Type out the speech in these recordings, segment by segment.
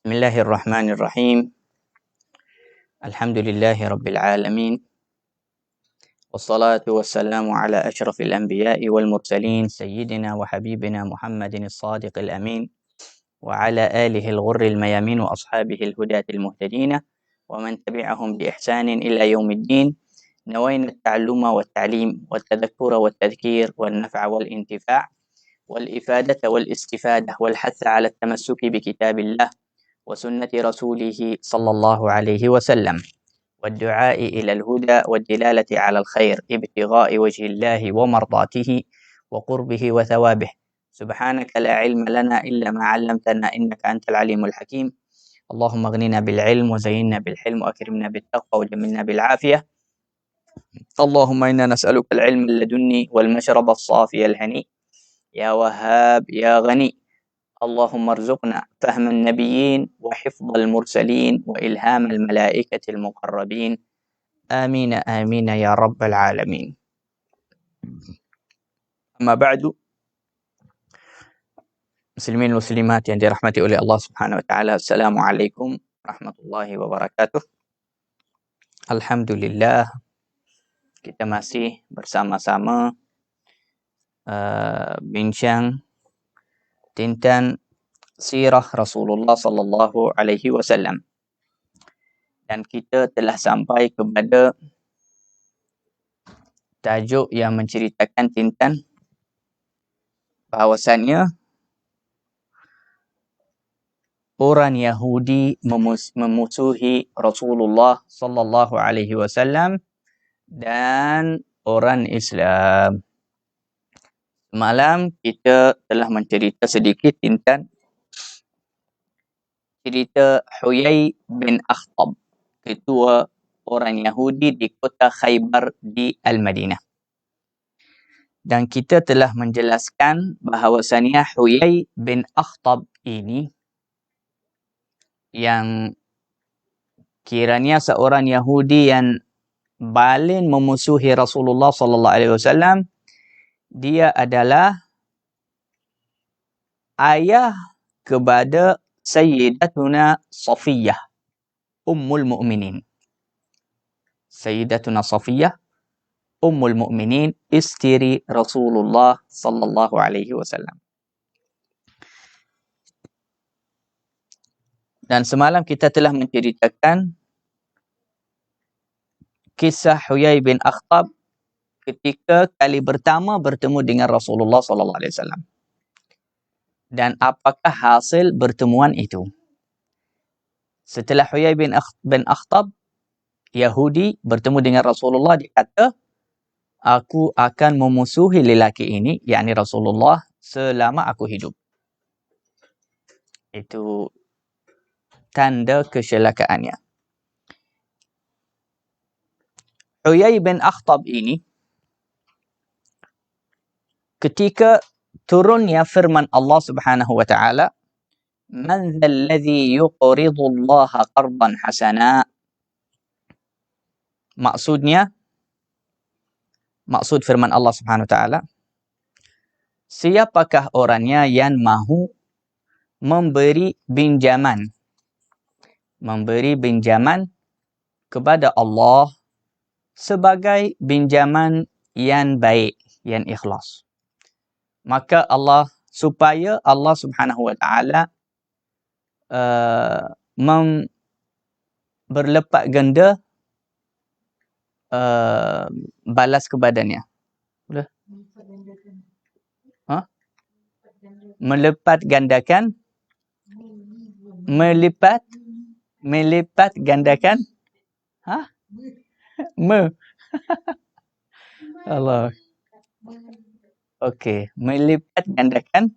Bismillahirrahmanirrahim. Alhamdulillahi rabbil alamin. Wassalatu wassalamu ala ashrafil anbiya'i wal mursalin sayyidina wa habibina Muhammadin as-sadiqil amin wa ala alihi al-ghurril mayamin wa ashabihi al-hudatil muhtadin wa man tabi'ahum bi ihsanin ila yaumiddin. Nawayna at-ta'alluma wa at-ta'lim wa at-tadhakkura wa at-tadhkir wa an-naf'a wal intifa' wal ifadata wal istifadah wal hatha ala at-tamassuki bi kitabillah وسنة رسوله صلى الله عليه وسلم والدعاء إلى الهدى والدلالة على الخير ابتغاء وجه الله ومرضاته وقربه وثوابه. سبحانك لا علم لنا إلا ما علمتنا إنك أنت العليم الحكيم. اللهم اغننا بالعلم وزينا بالحلم وأكرمنا بالتقوى وجملنا بالعافية. اللهم إنا نسألك العلم اللدني والمشرب الصافي الهني يا وهاب يا غني. اللهم ارزقنا فهم النبيين وحفظ المرسلين وإلهام الملائكة المقربين آمين آمين يا رب العالمين. أما بعد، muslimin muslimat yang dirahmati oleh Allah Subhanahu wa taala, Assalamualaikum warahmatullahi wabarakatuh. Alhamdulillah, kita masih bersama-sama bincang tentang sirah Rasulullah sallallahu alaihi wasallam, dan kita telah sampai kepada tajuk yang menceritakan tentang bahwasannya orang Yahudi memusuhi Rasulullah sallallahu alaihi wasallam dan orang Islam. Malam kita telah mencerita sedikit tentang cerita Huyai bin Akhtab, ketua orang Yahudi di kota Khaybar di Al-Madinah. Dan kita telah menjelaskan bahawasanya Huyai bin Akhtab ini yang kiranya seorang Yahudi yang paling memusuhi Rasulullah sallallahu alaihi wasallam, dia adalah ayah kepada Sayyidatuna Safiyah, Ummul Mu'minin. Sayyidatuna Safiyah, Ummul Mu'minin, istri Rasulullah sallallahu alaihi wasallam. Dan semalam kita telah menceritakan kisah Huyai bin Akhtab ketika kali pertama bertemu dengan Rasulullah sallallahu alaihi wasallam. Dan apakah hasil pertemuan itu? Setelah Huyai bin Akhtab, Yahudi, bertemu dengan Rasulullah, dia kata, aku akan memusuhi lelaki ini, yakni Rasulullah, selama aku hidup. Itu tanda kecelakaannya. Huyai bin Akhtab ini, ketika turunnya firman Allah Subhanahu wa taala, "Man dzalladzi yuqridu Allah qardan hasana." Maksud firman Allah Subhanahu wa taala, siapakah orangnya yang mahu memberi pinjaman kepada Allah sebagai pinjaman yang baik, yang ikhlas. Maka supaya Allah Subhanahu wa taala berlipat ganda balas kepadanya. Boleh? Melipat gandakan Allah. Okey, melipat gandakan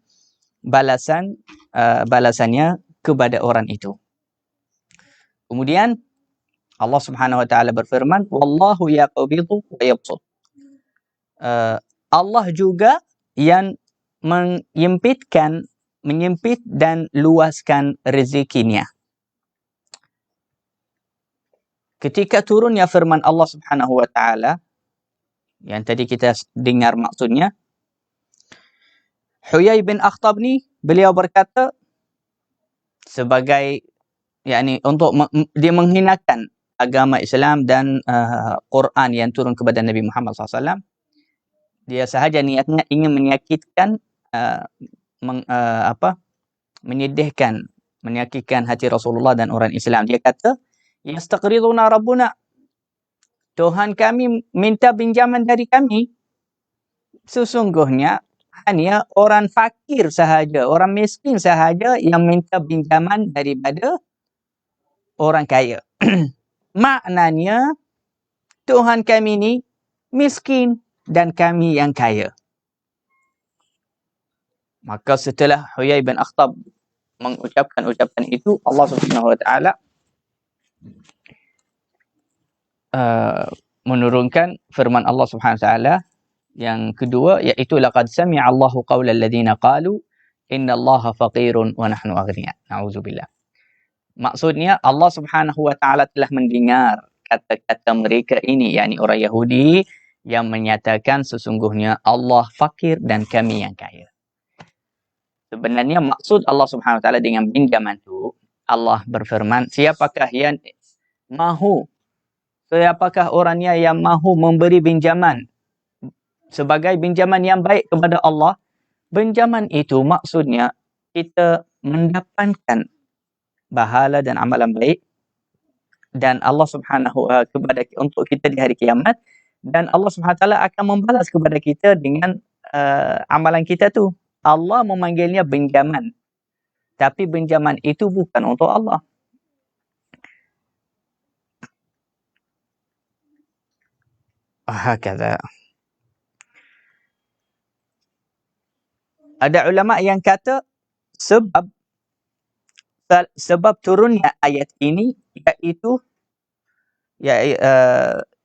balasannya kepada orang itu. Kemudian Allah Subhanahu wa taala berfirman, wallahu yaqbidu wa yabsut. Allah juga yang menyempit dan luaskan rezekinya. Ketika turunnya firman Allah Subhanahu wa taala yang tadi kita dengar maksudnya, Huyai bin Akhtab ni beliau berkata sebagai yakni untuk dia menghinakan agama Islam dan Quran yang turun kepada Nabi Muhammad SAW. Dia sahaja niatnya ingin menyakitkan, menyedihkan, menyakitkan hati Rasulullah dan orang Islam. Dia kata, "Yastaqriduna Rabbuna." Tuhan kami minta pinjaman dari kami. Sesungguhnya hanya orang fakir sahaja, orang miskin sahaja yang minta pinjaman daripada orang kaya. Maknanya Tuhan kami ni miskin dan kami yang kaya. Maka setelah Huyai bin Akhtab mengucapkan ucapan itu, Allah Subhanahu wa taala menurunkan firman Allah Subhanahu wa taala yang kedua, iaitu laqad sami'a Allahu qaulal ladzina qalu innallaha faqirun wa nahnu aghniya. Nauzubillah. Maksudnya Allah Subhanahu wa taala telah mendengar kata-kata mereka ini, yakni orang Yahudi yang menyatakan sesungguhnya Allah fakir dan kami yang kaya. Sebenarnya maksud Allah Subhanahu wa taala dengan pinjaman itu, Allah berfirman, siapakah orangnya yang mahu memberi pinjaman sebagai pinjaman yang baik kepada Allah. Pinjaman itu maksudnya kita mendapatkan pahala dan amalan baik dan Allah Subhanahu kepada untuk kita di hari kiamat, dan Allah Subhanahu wa taala akan membalas kepada kita dengan amalan kita tu. Allah memanggilnya pinjaman, tapi pinjaman itu bukan untuk Allah. Hakata. Ada ulama yang kata sebab turunnya ayat ini iaitu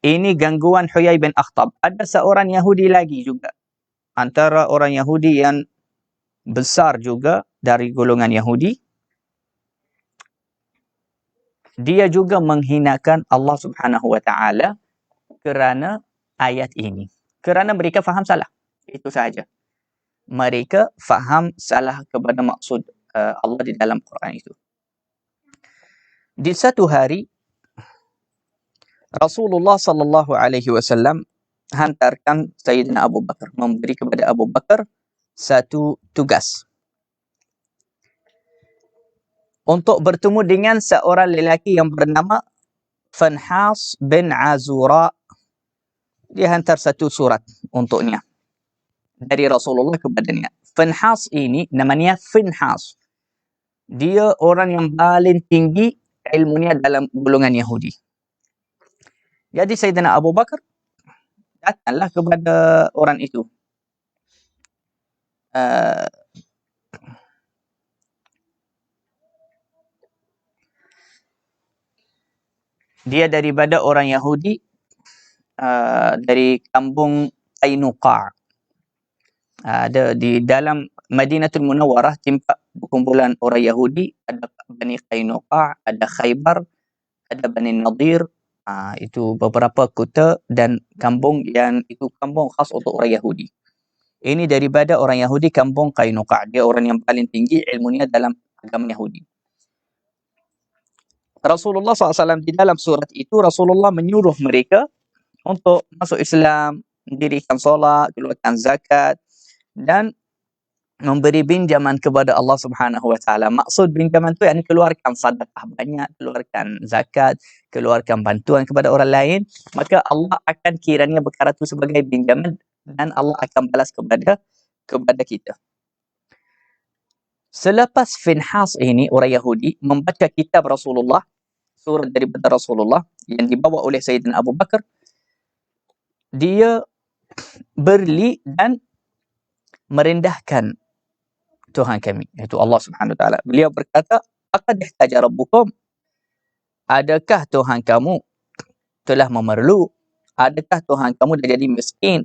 ini gangguan Huyai bin Akhtab. Ada seorang Yahudi lagi juga, antara orang Yahudi yang besar juga dari golongan Yahudi. Dia juga menghinakan Allah Subhanahu wa taala kerana ayat ini. Kerana mereka faham salah. Itu sahaja. Mereka faham salah kepada maksud Allah di dalam Quran itu. Di satu hari Rasulullah sallallahu alaihi wasallam hantarkan Sayyidina Abu Bakar, memberi kepada Abu Bakar satu tugas untuk bertemu dengan seorang lelaki yang bernama Finhas bin Azura. Dia hantar satu surat untuknya dari Rasulullah kepadanya. Finhas ini namanya Finhas. Dia orang yang paling tinggi ilmunya dalam golongan Yahudi. Jadi Sayyidina Abu Bakar datanglah kepada orang itu. Dia daripada orang Yahudi, dari kampung Qainuqa'. Ada di dalam Madinatul Munawwarah, tempat perkumpulan orang Yahudi, ada Bani Qainuqa', ada Khaybar, ada Bani Nadir. Itu beberapa kota dan kampung yang itu kampung khas untuk orang Yahudi. Ini daripada orang Yahudi kampung Qainuqa'. Dia orang yang paling tinggi ilmunya dalam agama Yahudi. Rasulullah SAW di dalam surat itu, Rasulullah menyuruh mereka untuk masuk Islam, mendirikan solat, keluarkan zakat, dan memberi pinjaman kepada Allah Subhanahu wa taala. Maksud pinjaman itu yakni keluarkan sedekah banyak, keluarkan zakat, keluarkan bantuan kepada orang lain, maka Allah akan kiranya perkara itu sebagai pinjaman dan Allah akan balas kepada kita. Selepas Finhas ini, orang Yahudi, membaca kitab Rasulullah, surat daripada Rasulullah yang dibawa oleh Sayyidina Abu Bakar, dia berli dan merendahkan Tuhan kami, iaitu Allah Subhanahu wa taala. Beliau berkata, "Aqad ihtaja rabbukum?" Adakah Tuhan kamu telah memerlu? Adakah Tuhan kamu dah jadi miskin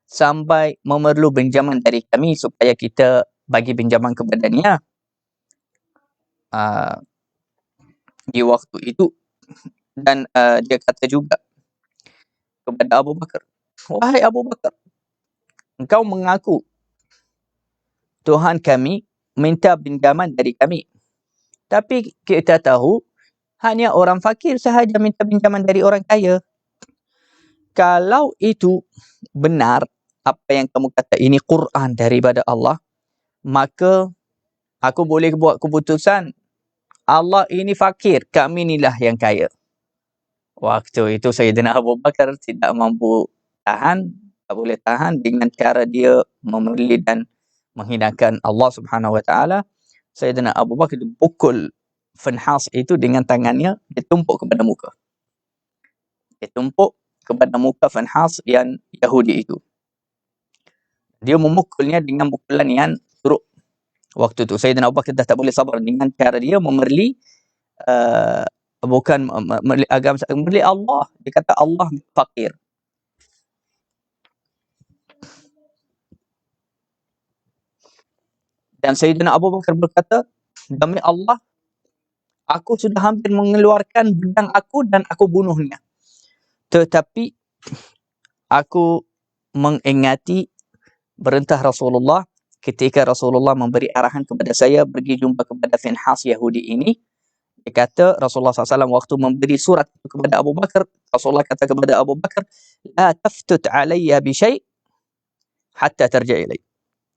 sampai memerlu pinjaman dari kami supaya kita bagi pinjaman kepadanya? Di waktu itu, dan dia kata juga kepada Abu Bakar, "Wahai Abu Bakar, engkau mengaku Tuhan kami minta pinjaman dari kami, Tapi kita tahu hanya orang fakir sahaja minta pinjaman dari orang kaya. Kalau itu benar, apa yang kamu kata ini Quran daripada Allah, maka aku boleh buat keputusan, Allah ini fakir, kami inilah yang kaya. Waktu itu Sayyidina Abu Bakar tidak mampu tahan, tak boleh tahan dengan cara dia memerli dan menghinakan Allah Subhanahu Wa Taala. Sayyidina Abu Bakar pukul Finhas itu dengan tangannya, dia tumpuk kepada muka. Dia tumpuk kepada muka Finhas yang Yahudi itu. Dia memukulnya dengan pukulan yang teruk. Waktu itu Sayyidina Abu Bakar dah tak boleh sabar dengan cara dia memerli bukan memerli agama, memerli Allah. Dia kata Allah fakir. Dan Sayyidina Abu Bakar berkata, demi Allah, aku sudah hampir mengeluarkan pedang aku dan aku bunuhnya. Tetapi aku mengingati perintah Rasulullah ketika Rasulullah memberi arahan kepada saya pergi jumpa kepada Finhas Yahudi ini. Dia kata Rasulullah SAW waktu memberi surat kepada Abu Bakar, Rasulullah kata kepada Abu Bakar, la taftut alayya bi syai' hatta tarja' ilai.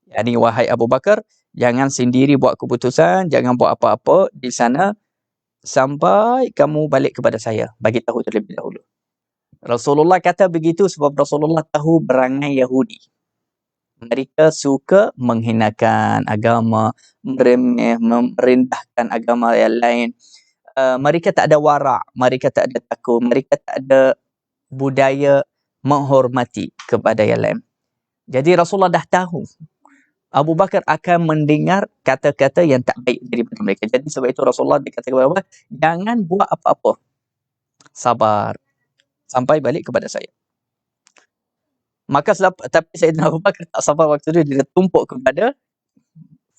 Yani wahai Abu Bakar, jangan sendiri buat keputusan, jangan buat apa-apa di sana sampai kamu balik kepada saya, bagi tahu terlebih dahulu. Rasulullah kata begitu sebab Rasulullah tahu berangai Yahudi. Mereka suka menghinakan agama, meremeh, merendahkan agama yang lain. Mereka tak ada wara', mereka tak ada takut, mereka tak ada budaya menghormati kepada yang lain. Jadi Rasulullah dah tahu Abu Bakar akan mendengar kata-kata yang tak baik daripada mereka. Jadi sebab itu Rasulullah dikatakan kepada Abu Bakar, jangan buat apa-apa. Sabar sampai balik kepada saya. Maka tapi Sayyidina Abu Bakar tak sabar waktu itu, dia tumpuk kepada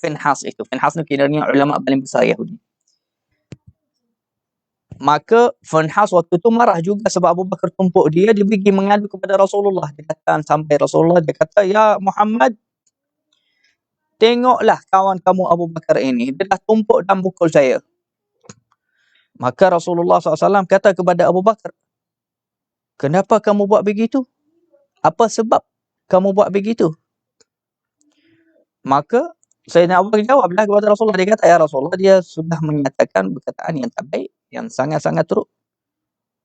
Finhas itu. Finhas itu kiranya ulama paling besar Yahudi. Maka Finhas waktu itu marah juga sebab Abu Bakar tumpuk dia. Dia pergi mengadu kepada Rasulullah. Dia kata sampai Rasulullah, dia kata, ya Muhammad, tengoklah kawan kamu Abu Bakar ini. Dia dah tumpuk dan pukul saya. Maka Rasulullah SAW kata kepada Abu Bakar, kenapa kamu buat begitu? Apa sebab kamu buat begitu? Maka Sayyidina Abu Bakar jawablah kepada Rasulullah. Dia kata, ya Rasulullah, dia sudah menyatakan perkataan yang tak baik, yang sangat-sangat teruk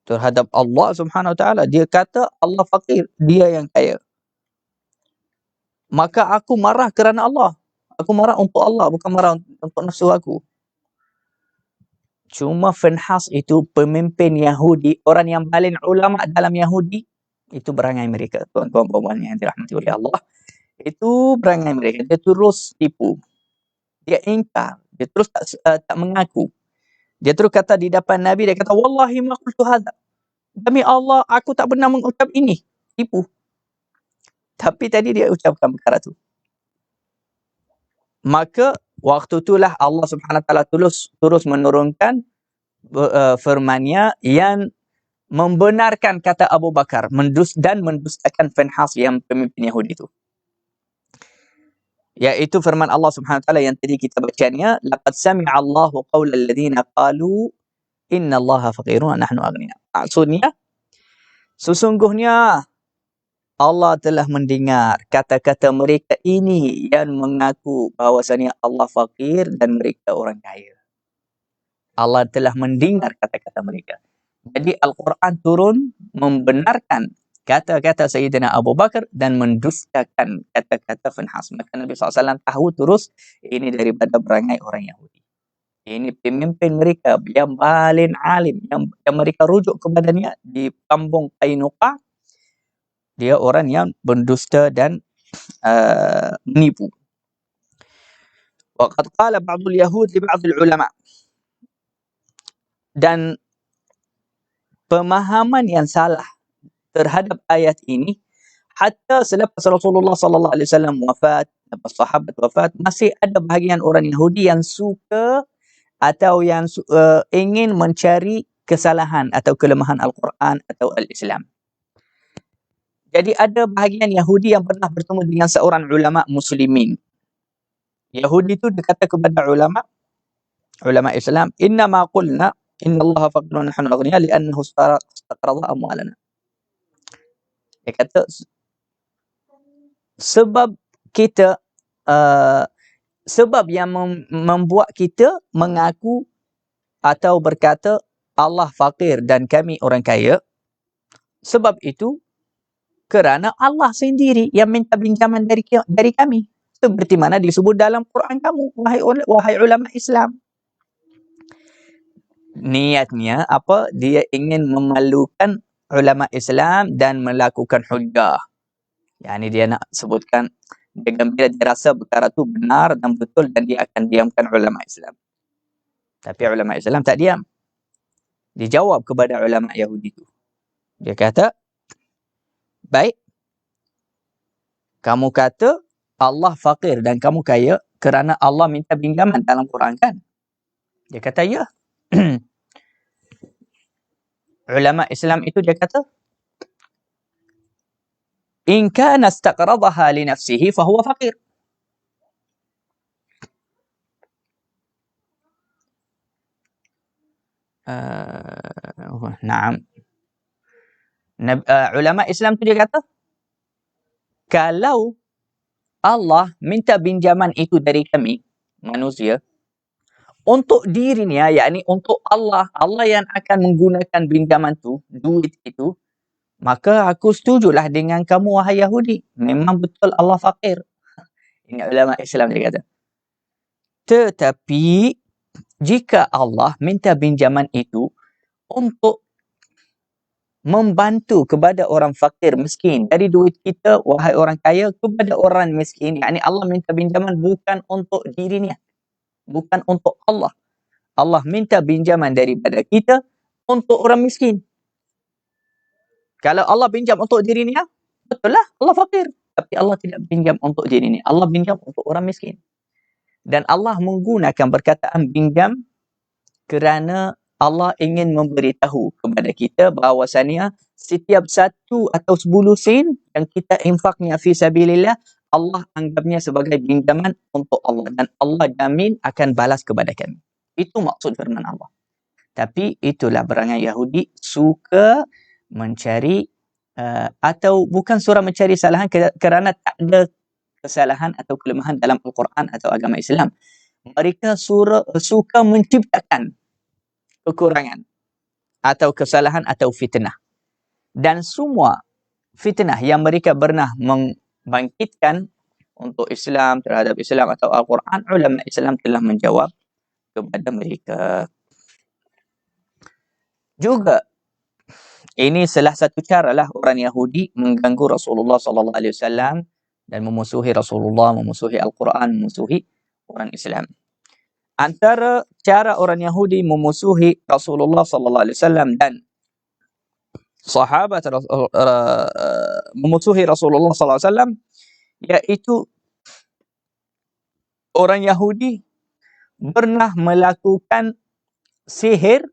terhadap Allah Subhanahu Wa Taala. Dia kata Allah fakir, dia yang kaya. Maka aku marah kerana Allah. Aku marah untuk Allah, bukan marah untuk nafsu aku. Cuma Finhas itu pemimpin Yahudi, orang yang paling ulama dalam Yahudi, itu berangai mereka. Tuan-tuan puan-puan yang dirahmati oleh Allah, itu berangai mereka. Dia terus tipu. Dia ingkar. Dia terus tak mengaku. Dia terus kata di depan Nabi, dia kata, wallahi ma qultu hadha. Demi Allah, aku tak pernah mengucap ini. Tipu. Tapi tadi dia ucapkan perkara itu. Maka waktu itulah Allah Subhanahu Wa Taala terus menurunkan firman-Nya yang membenarkan kata Abu Bakar dan mendustakan Finhas yang pemimpin Yahudi itu. Yaitu firman Allah Subhanahu Wa Taala yang tadi kita bacanya, laqad sami'a Allahu qaulal ladzina qalu inna Allaha faqirun wa nahnu aghniya. Maksudnya, sesungguhnya Allah telah mendengar kata-kata mereka ini yang mengaku bahawasanya Allah fakir dan mereka orang kaya. Allah telah mendengar kata-kata mereka. Jadi Al-Quran turun membenarkan kata-kata Sayyidina Abu Bakar dan mendustakan kata-kata Finhas. Maka Nabi SAW tahu terus ini daripada berangai orang Yahudi. Ini pemimpin mereka yang paling alim, yang mereka rujuk kepadanya di kampung Qainuqa. Dia orang yang mendusta dan menipu. Waqad qala ba'dul Yahud li ba'dul ulama. Dan pemahaman yang salah terhadap ayat ini, hatta selepas Rasulullah sallallahu alaihi wasallam wafat, lepas sahabat wafat, masih ada bahagian orang Yahudi yang suka atau yang ingin mencari kesalahan atau kelemahan Al-Quran atau Al-Islam. Jadi ada bahagian Yahudi yang pernah bertemu dengan seorang ulama muslimin. Yahudi itu berkata kepada ulama, ulama Islam, innama qulna inna Allah faqirun nahnu aghniya li'annahu istaqrada amwalana. Dia kata sebab kita sebab yang membuat kita mengaku atau berkata Allah fakir dan kami orang kaya, sebab itu kerana Allah sendiri yang minta pinjaman dari kami. Seperti mana disebut dalam Quran kamu, wahai ulama Islam. Niatnya apa? Dia ingin memalukan ulama Islam dan melakukan hujjah. Yang ini dia nak sebutkan, dia gembira, dia rasa perkara itu benar dan betul dan dia akan diamkan ulama Islam. Tapi ulama Islam tak diam. Dia jawab kepada ulama Yahudi itu. Dia kata, baik, kamu kata Allah fakir dan kamu kaya kerana Allah minta pinjaman dalam Quran kan? Dia kata, ya. Ulama Islam itu dia kata, in kana istaqradaha li nafsihi fahuwa faqir. Naam. Ulama Islam itu dia kata, kalau Allah minta pinjaman itu dari kami, manusia, untuk dirinya, yakni untuk Allah, Allah yang akan menggunakan pinjaman itu, duit itu, maka aku setujulah dengan kamu, wahai Yahudi. Memang betul Allah fakir. Ini ulama Islam dia kata. Tetapi, jika Allah minta pinjaman itu untuk membantu kepada orang fakir miskin dari duit kita, wahai orang kaya, kepada orang miskin, yakni Allah minta pinjaman bukan untuk dirinya, bukan untuk Allah. Allah minta pinjaman daripada kita untuk orang miskin. Kalau Allah pinjam untuk dirinya, betul lah Allah fakir. Tapi Allah tidak pinjam untuk dirinya, Allah pinjam untuk orang miskin. Dan Allah menggunakan perkataan pinjam kerana Allah ingin memberitahu kepada kita bahawasanya setiap 1 atau 10 sen yang kita infaknya fi sabilillah, Allah anggapnya sebagai pinjaman untuk Allah. Dan Allah jamin akan balas kepada kami. Itu maksud firman Allah. Tapi itulah perangai Yahudi, suka mencari atau bukan surah mencari kesalahan kerana tak ada kesalahan atau kelemahan dalam Al-Quran atau agama Islam. Mereka suka menciptakan kekurangan atau kesalahan atau fitnah. Dan semua fitnah yang mereka pernah membangkitkan untuk Islam, terhadap Islam atau Al-Quran, ulama Islam telah menjawab kepada mereka. Juga ini salah satu cara lah orang Yahudi mengganggu Rasulullah SAW dan memusuhi Rasulullah, memusuhi Al-Quran, memusuhi orang Islam. Antara cara orang Yahudi memusuhi Rasulullah SAW dan sahabat memusuhi Rasulullah SAW, iaitu orang Yahudi pernah melakukan sihir,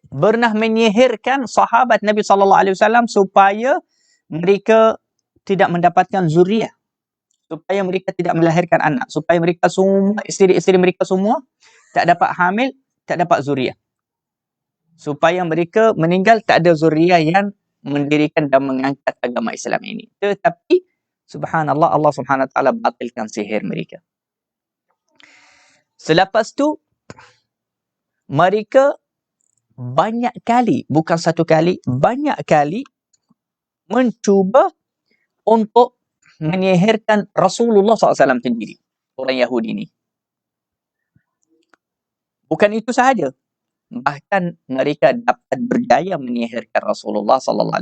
pernah menyihirkan sahabat Nabi SAW supaya mereka tidak mendapatkan zuriat, supaya mereka tidak melahirkan anak, supaya mereka semua, isteri-isteri mereka semua tak dapat hamil, tak dapat zuriat, supaya mereka meninggal tak ada zuriat yang mendirikan dan mengangkat agama Islam ini. Tetapi subhanallah, Allah Subhanahu Wa Taala batalkan sihir mereka. Selepas tu mereka banyak kali, bukan satu kali, banyak kali mencuba untuk menyihirkan Rasulullah SAW sendiri, orang Yahudi ini. Bukan itu sahaja, bahkan mereka dapat berjaya menyihirkan Rasulullah SAW.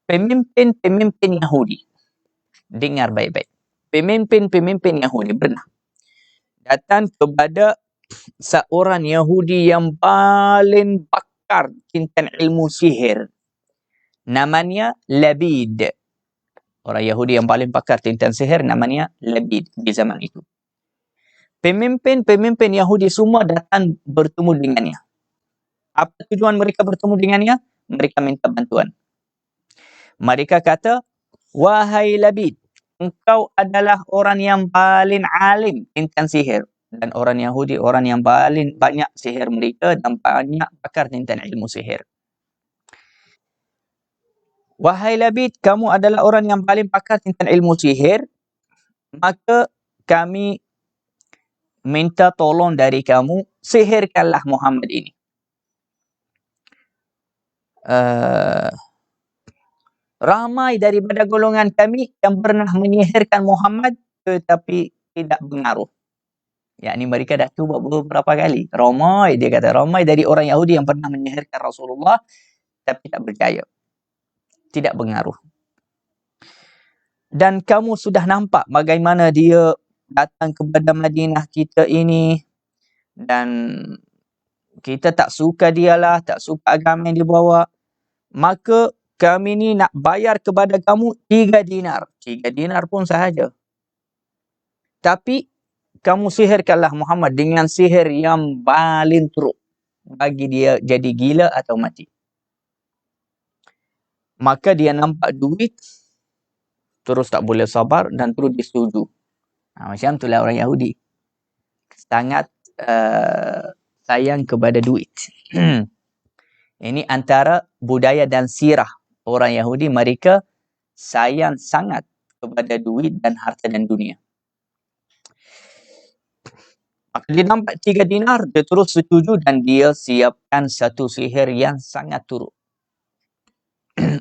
Pemimpin-pemimpin Yahudi, dengar baik-baik, pemimpin-pemimpin Yahudi pernah datang kepada seorang Yahudi yang paling pakar tentang ilmu sihir, namanya Labid. Orang Yahudi yang paling pakar tentang sihir namanya Labid di zaman itu. Pemimpin-pemimpin Yahudi semua datang bertemu dengannya. Apa tujuan mereka bertemu dengannya? Mereka minta bantuan. Mereka kata, wahai Labid, engkau adalah orang yang paling alim tentang sihir. Dan orang Yahudi, orang yang paling banyak sihir mereka dan banyak pakar tentang ilmu sihir. Wahai Labid, kamu adalah orang yang paling pakar tentang ilmu sihir, maka kami minta tolong dari kamu, sihirkanlah Muhammad ini. Ramai daripada golongan kami yang pernah menyihirkan Muhammad tetapi tidak berpengaruh. Yakni mereka dah cuba beberapa kali. Ramai, dia kata, ramai dari orang Yahudi yang pernah menyihirkan Rasulullah tapi tak berjaya. Tidak berpengaruh. Dan kamu sudah nampak bagaimana dia datang kepada Madinah kita ini dan kita tak suka dialah, tak suka agama yang dia bawa. Maka kami ni nak bayar kepada kamu 3 dinar. 3 dinar pun sahaja. Tapi kamu sihirkanlah Muhammad dengan sihir yang paling teruk. Bagi dia jadi gila atau mati. Maka dia nampak duit, terus tak boleh sabar dan terus disetuju. Macam itulah orang Yahudi. Sangat sayang kepada duit. Ini antara budaya dan sirah orang Yahudi. Mereka sayang sangat kepada duit dan harta dan dunia. Maka dia nampak 3 dinar, dia terus setuju dan dia siapkan satu sihir yang sangat teruk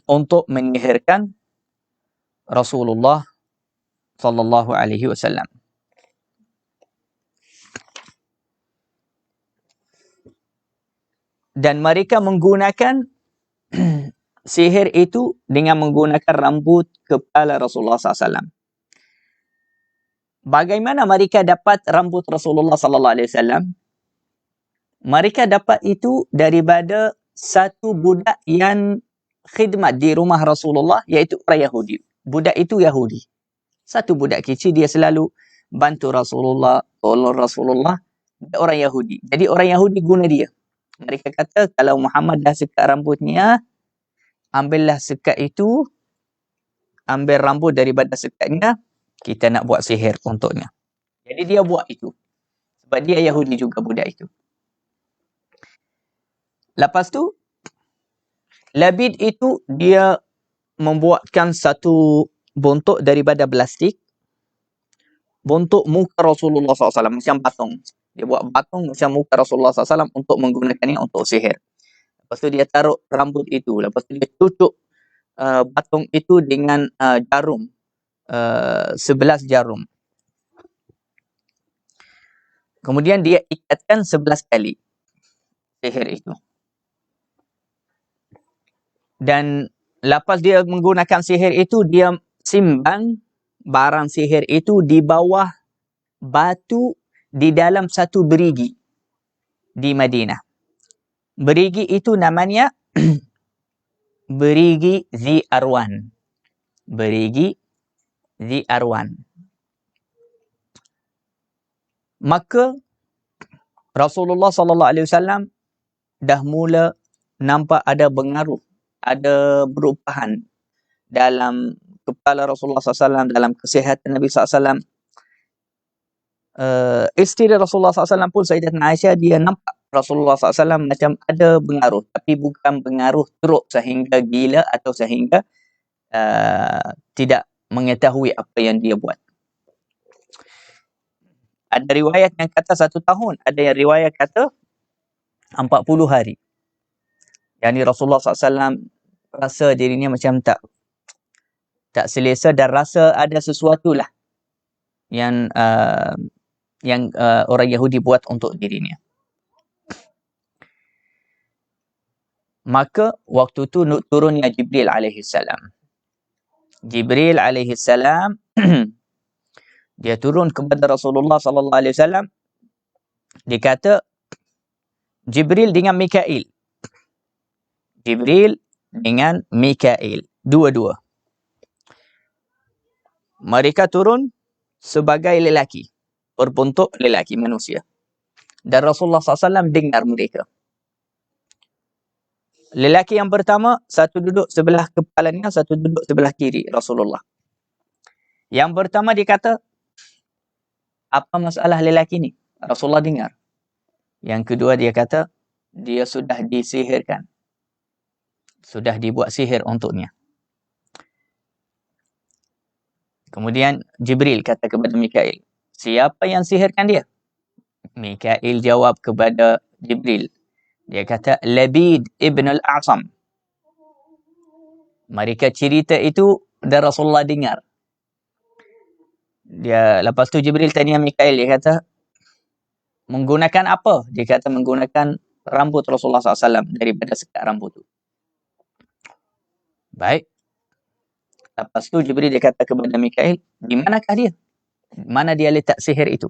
untuk menyihirkan Rasulullah sallallahu alaihi wasallam. Dan mereka menggunakan sihir itu dengan menggunakan rambut kepala Rasulullah SAW. Bagaimana mereka dapat rambut Rasulullah sallallahu alaihi wasallam? Mereka dapat itu daripada satu budak yang khidmat di rumah Rasulullah, iaitu orang Yahudi. Budak itu Yahudi. Satu budak kecil, dia selalu bantu Rasulullah, tolong Rasulullah, orang Yahudi. Jadi orang Yahudi guna dia. Mereka kata, kalau Muhammad dah sekat rambutnya, ambillah sekat itu, ambil rambut daripada sekatnya, kita nak buat sihir untuknya. Jadi dia buat itu. Sebab dia Yahudi juga budak itu. Lepas tu, Labid itu dia membuatkan satu bontok daripada plastik, bontok muka Rasulullah SAW macam patung. Dia buat patung macam muka Rasulullah SAW untuk menggunakannya untuk sihir. Lepas tu dia taruh rambut itu. Lepas tu dia cucuk patung itu dengan jarum. 11 jarum. Kemudian dia ikatkan 11 kali sihir itu. Dan lepas dia menggunakan sihir itu, dia simpan barang sihir itu di bawah batu di dalam satu berigi di Madinah. Berigi itu namanya Berigi Zi Arwan. Berigi Zi Arwan. Maka Rasulullah sallallahu alaihi wasallam dah mula nampak ada pengaruh, ada perubahan dalam kepala Rasulullah SAW, dalam kesihatan Nabi SAW. Isteri Rasulullah SAW pun, Sayyidatina Aisyah, dia nampak Rasulullah SAW macam ada pengaruh, tapi bukan pengaruh teruk sehingga gila atau sehingga tidak mengetahui apa yang dia buat. Ada riwayat yang kata 1 tahun, ada yang riwayat kata 40 hari. Yani Rasulullah SAW rasa dirinya macam tak selesa dan rasa ada sesuatu lah yang orang Yahudi buat untuk dirinya. Maka waktu tu turunnya Jibril alaihi salam. Jibril alaihi salam dia turun kepada Rasulullah sallallahu alaihi wasallam. Dia kata Jibril dengan Mikail. Jibril dengan Mikail, dua-dua. Mereka turun sebagai lelaki, berbentuk lelaki, manusia. Dan Rasulullah SAW dengar mereka. Lelaki yang pertama, satu duduk sebelah kepalanya, satu duduk sebelah kiri Rasulullah. Yang pertama dia kata, apa masalah lelaki ni? Rasulullah dengar. Yang kedua dia kata, dia sudah disihirkan. Sudah dibuat sihir untuknya. Kemudian Jibril kata kepada Mikail, siapa yang sihirkan dia? Mikail jawab kepada Jibril. Dia kata, Labid ibn al-A'sam. Mereka cerita itu dan Rasulullah dengar. Dia lepas tu Jibril tanya Mikail, dia kata, menggunakan apa? Dia kata menggunakan rambut Rasulullah SAW daripada sekat rambut tu. Baik. Lepas tu Jibril dia kata kepada Mikail, di manakah dia? Mana dia letak sihir itu?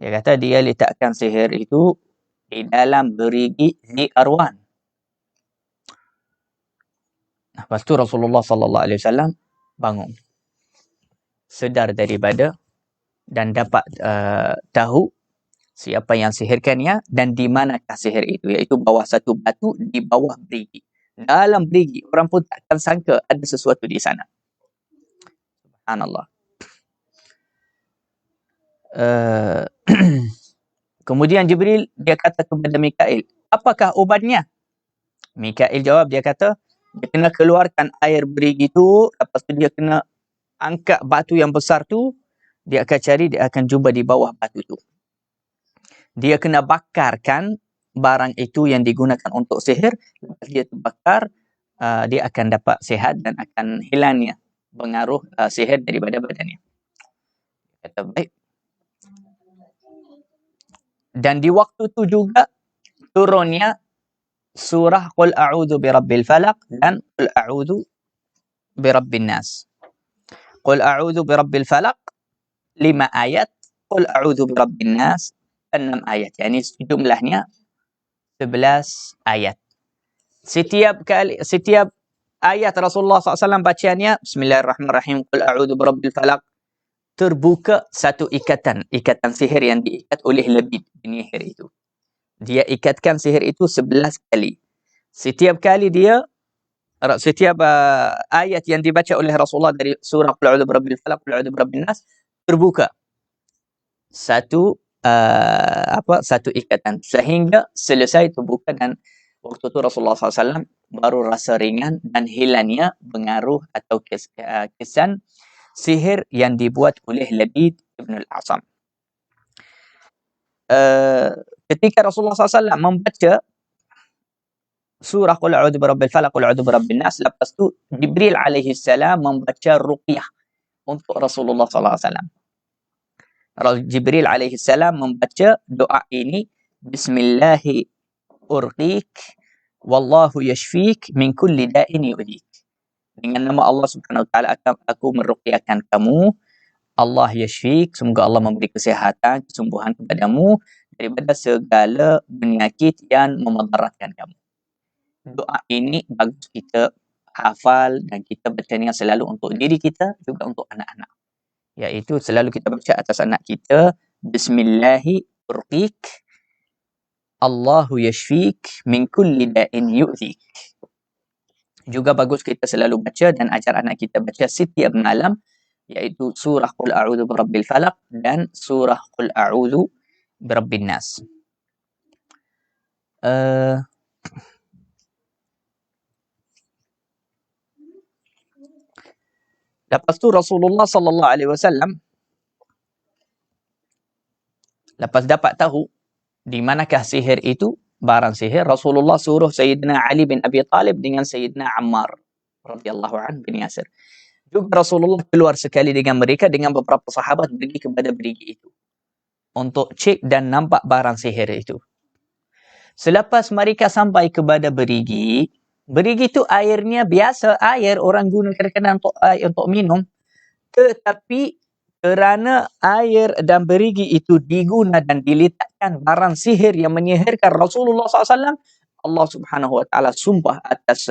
Dia kata dia letakkan sihir itu di dalam berigi Zi Arwan. Lepas tu Rasulullah SAW bangun. Sedar daripada dan dapat tahu siapa yang sihirkannya dan di manakah sihir itu, iaitu bawah satu batu di bawah berigi. Dalam berigi, orang pun takkan sangka ada sesuatu di sana. Subhanallah. Kemudian Jibril dia kata kepada Mikail, apakah ubatnya? Mikail jawab, dia kata, dia kena keluarkan air berigi tu, lepas tu dia kena angkat batu yang besar tu, dia akan cari, dia akan jumpa di bawah batu tu. Dia kena bakarkan barang itu yang digunakan untuk sihir. Lepas dia terbakar, dia akan dapat sihat dan akan hilangnya pengaruh sihir daripada badannya. Kata baik. Dan di waktu tu juga turunnya surah Qul a'udzu birabbil falaq dan Qul a'udzu birabbin nas. Qul a'udzu birabbil falaq 5 ayat, Qul a'udzu birabbin nas 6 ayat. Yani jumlahnya 11 ayat. Setiap ayat Rasulullah SAW bacaannya, Bismillahirrahmanirrahim, Qul a'udzu birabbil falaq, terbuka satu ikatan sihir yang diikat oleh Labid bin Yahir itu. Dia ikatkan sihir itu 11 kali. Setiap ayat yang dibaca oleh Rasulullah dari surah Qul a'udzu birabbil falaq, Qul a'udzu birabbin nas, terbuka satu ikatan sehingga selesai terbuka, dan waktu itu Rasulullah SAW baru rasa ringan dan hilangnya pengaruh atau kesan sihir yang dibuat oleh Labid ibn al-A'sam. Ketika Rasulullah SAW membaca surah Qul a'udzu birabbil falaq, Qul a'udzu birabbin nas, lepas tu Jibril alaihi salam membaca ruqyah untuk Rasulullah SAW. Jibril alaihi salam membaca doa ini, Bismillahi urqik wallahu yashfik min kulli da'in yu'dik. Dengan nama Allah Subhanahu wa taala aku meruqyahkan kamu. Allah yashfik, semoga Allah memberi kesihatan, kesembuhan kepadamu daripada segala penyakit yang memudaratkan kamu. Doa ini bagus kita hafal dan kita bacanya selalu untuk diri kita, juga untuk anak-anak. Iaitu selalu kita baca atas anak kita, Bismillahi urqik Allahu yashfik min kulli da'in yu'zik. Juga bagus kita selalu baca dan ajar anak kita baca setiap malam, iaitu surah Qul a'udzu birabbil falaq dan surah Qul a'udzu birabbin nas. Lepas tu Rasulullah sallallahu alaihi wasallam lepas dapat tahu di manakah sihir itu, barang sihir, Rasulullah suruh Sayyidina Ali bin Abi Talib dengan Sayyidina Ammar radhiyallahu anhu bin Yasir. Juga Rasulullah keluar sekali dengan mereka, dengan beberapa sahabat, pergi kepada berigi itu untuk cek dan nampak barang sihir itu. Selepas mereka sampai kepada berigi itu airnya biasa, air orang guna kadang-kadang untuk minum. Tetapi kerana air dan berigi itu diguna dan diletakkan barang sihir yang menyihirkan Rasulullah SAW, Allah Subhanahu wa taala sumpah atas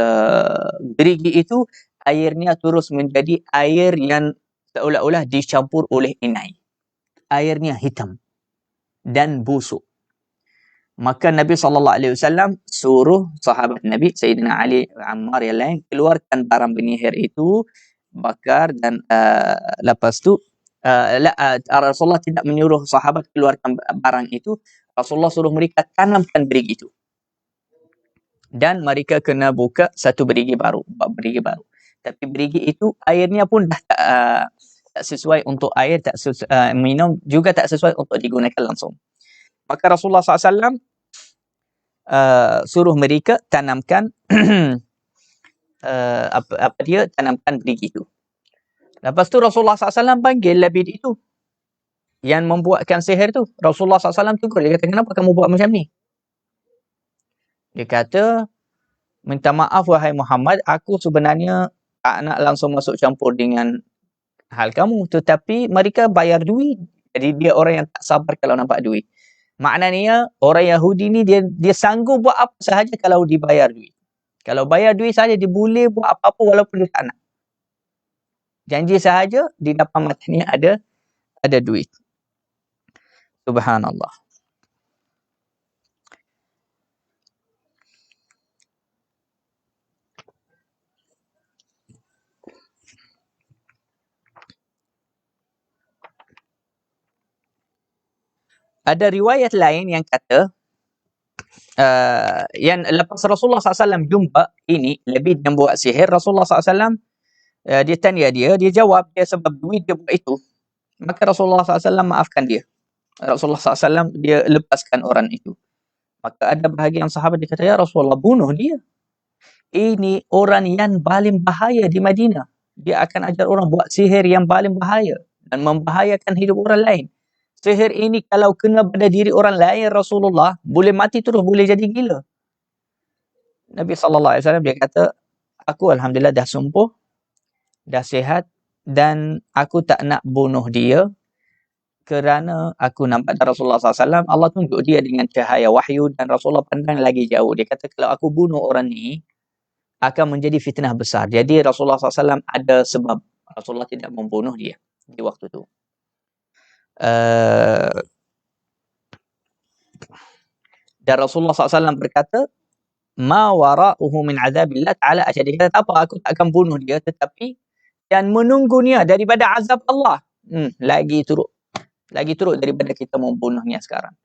berigi itu, airnya terus menjadi air yang seolah-olah dicampur oleh inai. Airnya hitam dan busuk. Maka Nabi SAW suruh sahabat Nabi, Sayyidina Ali, Ammar yang lain, keluarkan barang penyihir itu bakar dan lepas tu Rasulullah tidak menyuruh sahabat keluarkan barang itu. Rasulullah suruh mereka tanamkan berigi itu. Dan mereka kena buka satu berigi baru. Tapi berigi itu airnya pun dah tak sesuai untuk air, minum, juga tak sesuai untuk digunakan langsung. Maka Rasulullah SAW suruh mereka tanamkan tanamkan berigi itu. Lepas tu Rasulullah SAW panggil Labid itu yang membuatkan sihir tu. Rasulullah SAW tegur, dia kata, kenapa kamu buat macam ni? Dia kata, minta maaf wahai Muhammad, aku sebenarnya tak nak langsung masuk campur dengan hal kamu, tetapi mereka bayar duit. Jadi dia orang yang tak sabar kalau nampak duit. Maknanya orang Yahudi ni dia sanggup buat apa sahaja kalau dibayar duit. Kalau bayar duit saja dia boleh buat apa-apa walaupun dia tak nak. Janji sahaja di depan matanya ada duit. Subhanallah. Ada riwayat lain yang kata yang lepas Rasulullah SAW jumpa ini lebih yang buat sihir, Rasulullah SAW dia tanya dia jawab dia sebab duit dia buat itu. Maka Rasulullah SAW maafkan dia. Rasulullah SAW dia lepaskan orang itu. Maka ada bahagian sahabat dia kata, ya Rasulullah, bunuh dia. Ini orang yang paling bahaya di Madinah. Dia akan ajar orang buat sihir yang paling bahaya dan membahayakan hidup orang lain. Sihir ini kalau kena pada diri orang lain, Rasulullah boleh mati terus, boleh jadi gila. Nabi SAW dia kata, aku alhamdulillah dah sembuh, dah sihat, dan aku tak nak bunuh dia kerana aku nampak Rasulullah SAW, Allah tunjuk dia dengan cahaya wahyu dan Rasulullah pandang lagi jauh. Dia kata, kalau aku bunuh orang ni, akan menjadi fitnah besar. Jadi Rasulullah SAW ada sebab Rasulullah tidak membunuh dia di waktu itu. Dan Rasulullah SAW berkata, ma wara'uhu min azabillah ta'ala asyad. Dia kata, apa, aku tak akan bunuh dia, tetapi yang menunggunya daripada azab Allah lagi teruk daripada kita membunuhnya sekarang.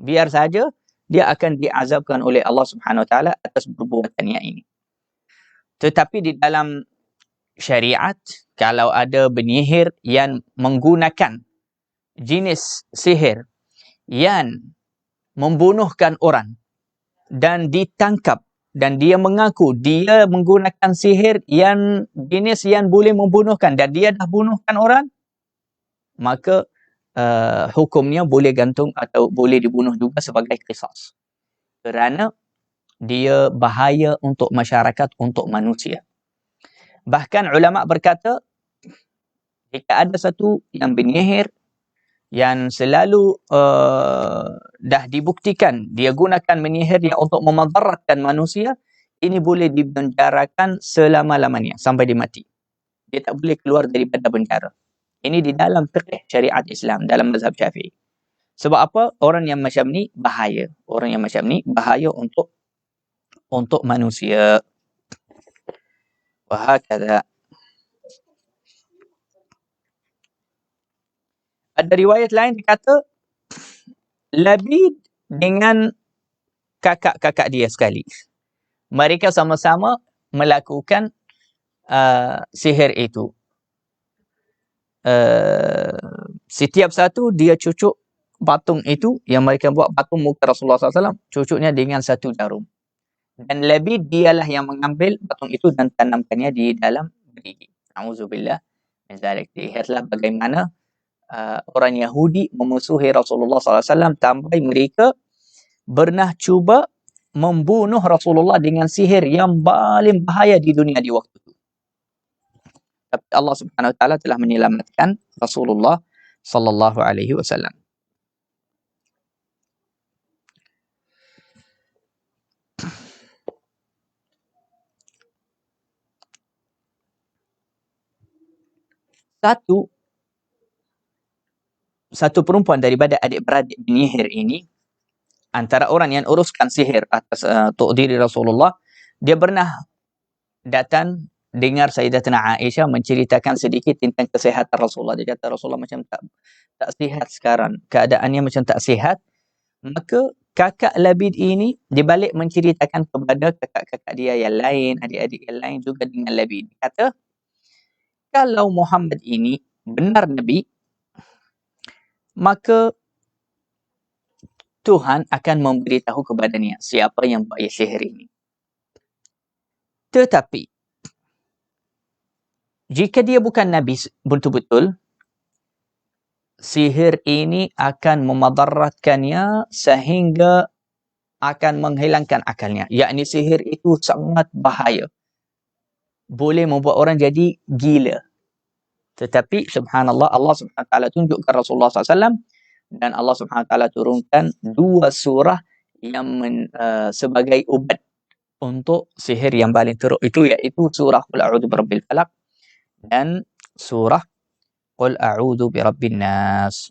Biar saja dia akan diazabkan oleh Allah Subhanahu Wa Taala atas perbuatannya ini. Tetapi di dalam syariat, kalau ada penyihir yang menggunakan jenis sihir yang membunuhkan orang dan ditangkap dan dia mengaku dia menggunakan sihir yang jenis yang boleh membunuhkan dan dia dah bunuhkan orang, maka hukumnya boleh gantung atau boleh dibunuh juga sebagai qisas. Kerana dia bahaya untuk masyarakat, untuk manusia. Bahkan ulama berkata, jika ada satu yang penyihir yang selalu dah dibuktikan dia gunakan menyihir yang untuk memudaratkan manusia, ini boleh dipenjarakan selama-lamanya sampai dia mati. Dia tak boleh keluar daripada penjara. Ini di dalam fiqh syariat Islam, dalam mazhab Syafi'i. Sebab apa? Orang yang macam ni bahaya. Orang yang macam ni bahaya untuk manusia. Wahakadha. Ada riwayat lain dikata Labid dengan kakak-kakak dia sekali. Mereka sama-sama melakukan sihir itu. Setiap satu dia cucuk patung itu, yang mereka buat patung muka Rasulullah SAW, cucuknya dengan satu jarum. Dan Labid dialah yang mengambil patung itu dan tanamkannya di dalam berigi. A'udzubillah min zalik. Lihatlah bagaimana orang Yahudi memusuhi Rasulullah SAW sampai mereka pernah cuba membunuh Rasulullah dengan sihir yang paling bahaya di dunia di waktu itu. Tapi Allah Subhanahu Wa Taala telah menyelamatkan Rasulullah sallallahu alaihi wasallam. Satu perempuan daripada adik-beradik penyihir ini, antara orang yang uruskan sihir atas untuk diri Rasulullah, dia pernah datang dengar Sayyidatina Aisyah menceritakan sedikit tentang kesihatan Rasulullah. Dia kata Rasulullah macam tak sihat sekarang. Keadaannya macam tak sihat. Maka kakak Labid ini dibalik menceritakan kepada kakak-kakak dia yang lain, adik-adik yang lain juga dengan Labid. Dia kata, kalau Muhammad ini benar Nabi, maka Tuhan akan memberitahu kepadanya siapa yang buat sihir ini. Tetapi, jika dia bukan Nabi betul-betul, sihir ini akan memadaratkannya sehingga akan menghilangkan akalnya. Yakni sihir itu sangat bahaya. Boleh membuat orang jadi gila. Tetapi subhanallah, Allah subhanahu wa ta'ala tunjukkan Rasulullah SAW dan Allah subhanahu wa ta'ala turunkan 2 surah yang sebagai ubat untuk sihir yang paling teruk itu, iaitu surah Qul A'udzu Birabbil Falaq dan surah Qul A'udzu Birabbin Nas.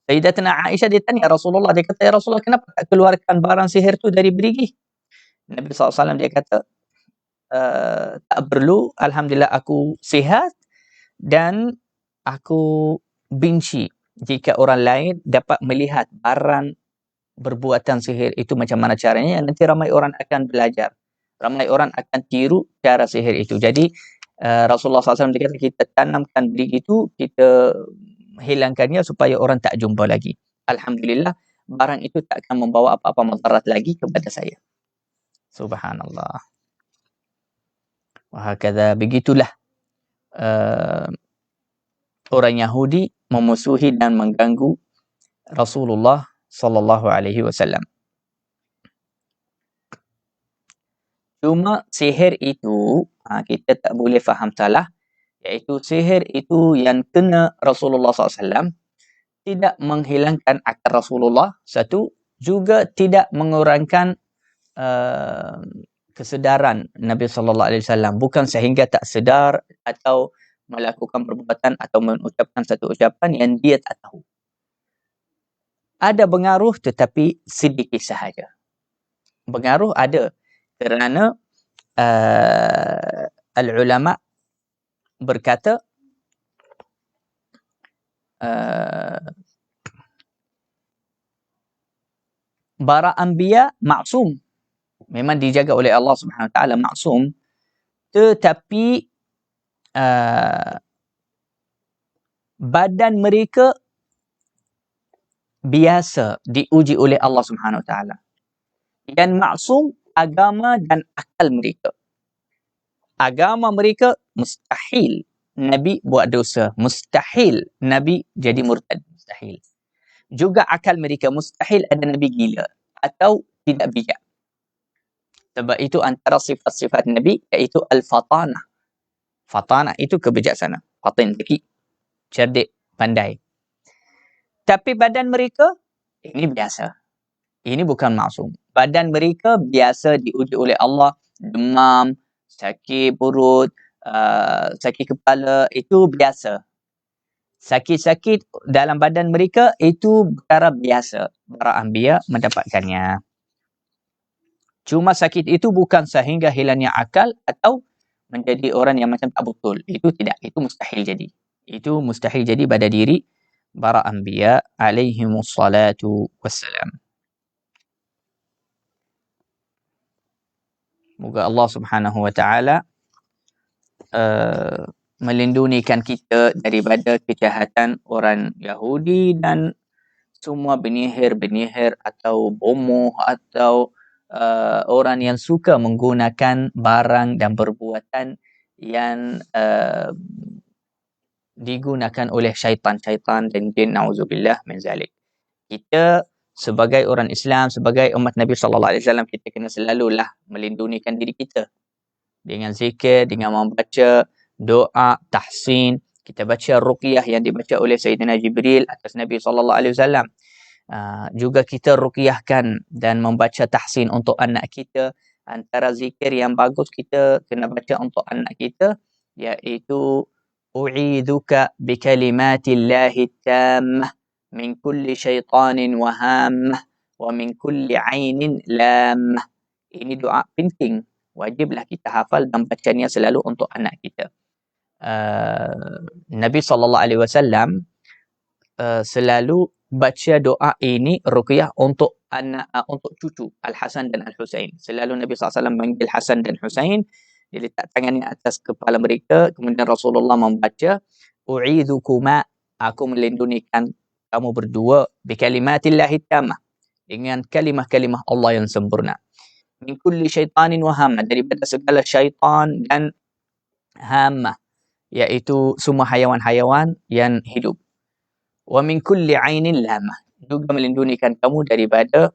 Sayyidatina Aisyah ditanya Rasulullah, dia kata, ya Rasulullah, kenapa tak keluarkan barang sihir tu dari berigi? Nabi SAW dia kata, tak perlu, alhamdulillah aku sihat dan aku benci jika orang lain dapat melihat barang berbuatan sihir itu macam mana caranya. Nanti ramai orang akan belajar, ramai orang akan tiru cara sihir itu. Jadi Rasulullah SAW dia kata, kita tanamkan berigi itu, kita hilangkannya supaya orang tak jumpa lagi. Alhamdulillah, barang itu tak akan membawa apa-apa mudarat lagi kepada saya. Subhanallah. Wahakadha, begitulah orang Yahudi memusuhi dan mengganggu Rasulullah sallallahu alaihi wasallam. Cuma sihir itu kita tak boleh faham salah, iaitu sihir itu yang kena Rasulullah SAW tidak menghilangkan akal Rasulullah, satu, juga tidak mengurangkan kesedaran Nabi sallallahu alaihi wasallam, bukan sehingga tak sedar atau melakukan perbuatan atau mengucapkan satu ucapan yang dia tak tahu. Ada pengaruh tetapi sedikit sahaja. Pengaruh ada kerana al-ulama berkata para anbiya maksum, memang dijaga oleh Allah Subhanahu Wa Taala, maksum, tetapi badan mereka biasa diuji oleh Allah Subhanahu Wa Taala. Dan maksum agama dan akal mereka. Agama mereka mustahil Nabi buat dosa, mustahil Nabi jadi murtad, mustahil. Juga akal mereka mustahil ada Nabi gila atau tidak bijak. Sebab itu antara sifat-sifat Nabi iaitu al-fatanah. Fatanah itu kebijaksanaan. Fatin, zeki, cerdik, pandai. Tapi badan mereka ini biasa. Ini bukan maksum. Badan mereka biasa diuji oleh Allah, demam, sakit perut, sakit kepala, itu biasa. Sakit-sakit dalam badan mereka itu perkara biasa. Para anbiya mendapatkannya. Cuma sakit itu bukan sehingga hilangnya akal atau menjadi orang yang macam tak betul. Itu tidak. Itu mustahil jadi. Itu mustahil jadi pada diri para anbiya alaihimussalatu wassalam. Moga Allah Subhanahu Wa Taala melindungikan kita daripada kejahatan orang Yahudi dan semua penyihir-penyihir atau bomoh atau orang yang suka menggunakan barang dan perbuatan yang digunakan oleh syaitan-syaitan dan jin, na'udzubillah min zalik. Kita sebagai orang Islam, sebagai umat Nabi sallallahu alaihi wasallam, kita kena selalulah melindungikan diri kita dengan zikir, dengan membaca doa tahsin. Kita baca ruqyah yang dibaca oleh Sayyidina Jibril atas Nabi sallallahu alaihi wasallam. Juga kita ruqyahkan dan membaca tahsin untuk anak kita. Antara zikir yang bagus kita kena baca untuk anak kita iaitu u'idzuka bikalimatillahi tammah min kulli syaitanin wa hammah wa min kulli ainin lammah Ini doa penting. Wajiblah kita hafal dan bacanya selalu untuk anak kita. Nabi SAW selalu baca doa ini ruqyah untuk anak, untuk cucu Al-Hasan dan Al-Husain. Selalu Nabi SAW memanggil Hasan dan Husain, dia letak tangannya atas kepala mereka, kemudian Rasulullah membaca, "U'idhukuma," aku melindungikan kamu berdua, "bikalimatillahi tammah," dengan kalimah-kalimah Allah yang sempurna, "min kulli syaitanin wa hamah," daripada segala syaitan dan hamah, iaitu semua haiwan-haiwan yang hidup. Wa min kulli ainin lamah, juga melindungikan kamu daripada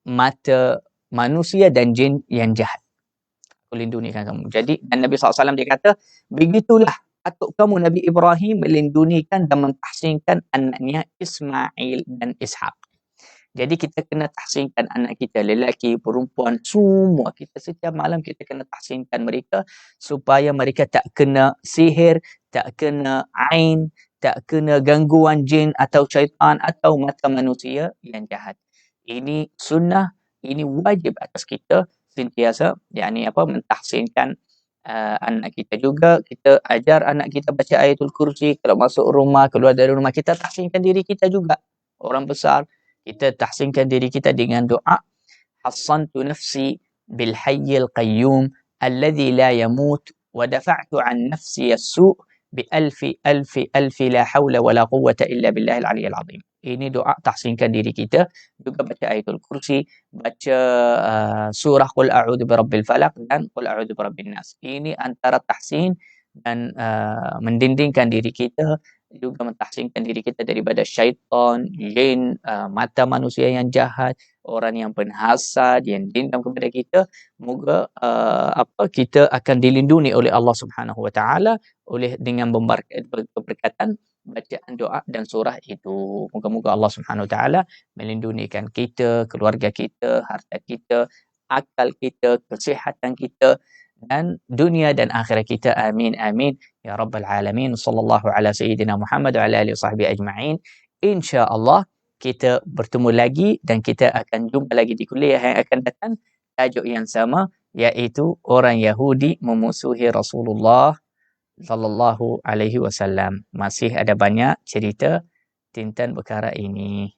mata manusia dan jin yang jahat. Aku lindungikan kamu. Jadi, dan Nabi SAW dia kata, begitulah atuk kamu Nabi Ibrahim melindungikan dan mentahsinkan anaknya Ismail dan Ishak. Jadi kita kena tahsinkan anak kita, lelaki, perempuan, semua. Kita setiap malam kita kena tahsinkan mereka supaya mereka tak kena sihir, tak kena ain, tak kena gangguan jin atau syaitan atau mata manusia yang jahat. Ini sunnah, ini wajib atas kita sentiasa, mentahsinkan anak kita juga. Kita ajar anak kita baca ayatul kursi, kalau masuk rumah, keluar dari rumah, kita tahsinkan diri kita juga. Orang besar, kita tahsinkan diri kita dengan doa, hassantu nafsi bil hayyil qayyum alladhi la yamut wa dafa'tu an nafsi as-su' bi alfi la hawla wa la quwwata illa billahil aliyyil azim. Ini doa tahsinkan diri kita, juga baca ayatul kursi, baca surah qul a'udzu birabbil falaq dan qul a'udzu birabbin nas. Ini antara tahsin dan mendindingkan diri kita, juga mentahsinkan diri kita daripada syaitan, jin, mata manusia yang jahat, orang yang penghasad, yang dendam kepada kita. Moga kita akan dilindungi oleh Allah Subhanahu Wa Taala oleh dengan keberkatan bacaan doa dan surah itu. Moga-moga Allah Subhanahu Wa Taala melindungikan kita, keluarga kita, harta kita, akal kita, kesihatan kita, dan dunia dan akhirat kita. Amin amin ya rabbal alamin. Sallallahu ala sayyidina Muhammad wa ala alihi wasahbihi ajma'in. Insya-Allah kita bertemu lagi dan kita akan jumpa lagi di kuliah yang akan datang, tajuk yang sama, iaitu orang Yahudi memusuhi Rasulullah sallallahu alaihi wasallam. Masih ada banyak cerita tentang perkara ini.